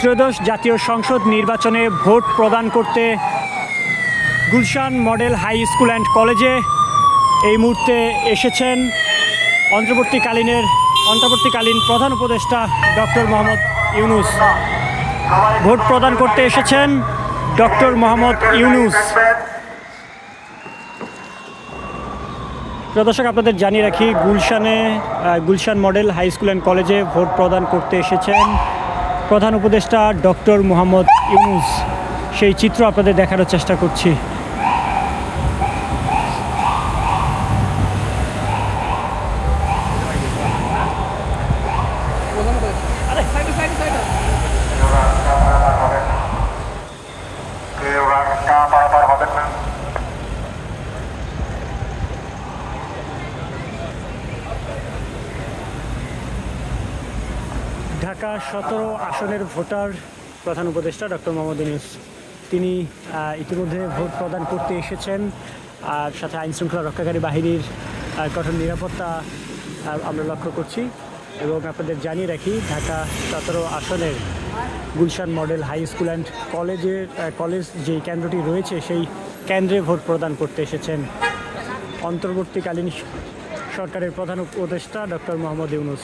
ত্রয়োদশ জাতীয় সংসদ নির্বাচনে ভোট প্রদান করতে Gulshan model high school and কলেজে এই মুহূর্তে এসেছেন অন্তর্বর্তীকালীন প্রধান উপদেষ্টা ডক্টর মোহাম্মদ ইউনূস। ভোট প্রদান করতে এসেছেন ডক্টর মোহাম্মদ ইউনূস। প্রিয় দর্শক, আপনাদের জানিয়ে রাখি, Gulshan model high school and কলেজে ভোট প্রদান করতে এসেছেন প্রধান উপদেষ্টা ডক্টর মোহাম্মদ ইউনূস। সেই চিত্র আপনাদের দেখানোর চেষ্টা করছি। ঢাকা 17 আসনের ভোটার প্রধান উপদেষ্টা ডক্টর মোহাম্মদ ইউনূস তিনি ইতিমধ্যে ভোট প্রদান করতে এসেছেন। আর সাথে আইনশৃঙ্খলা রক্ষাকারী বাহিনীর কঠোর নিরাপত্তা আমরা লক্ষ্য করছি। এবং আপনাদের জানিয়ে রাখি, ঢাকা 17 আসনের Gulshan model high school and college যে কেন্দ্রটি রয়েছে, সেই কেন্দ্রে ভোট প্রদান করতে এসেছেন অন্তর্বর্তীকালীন সরকারের প্রধান উপদেষ্টা ডক্টর মোহাম্মদ ইউনূস।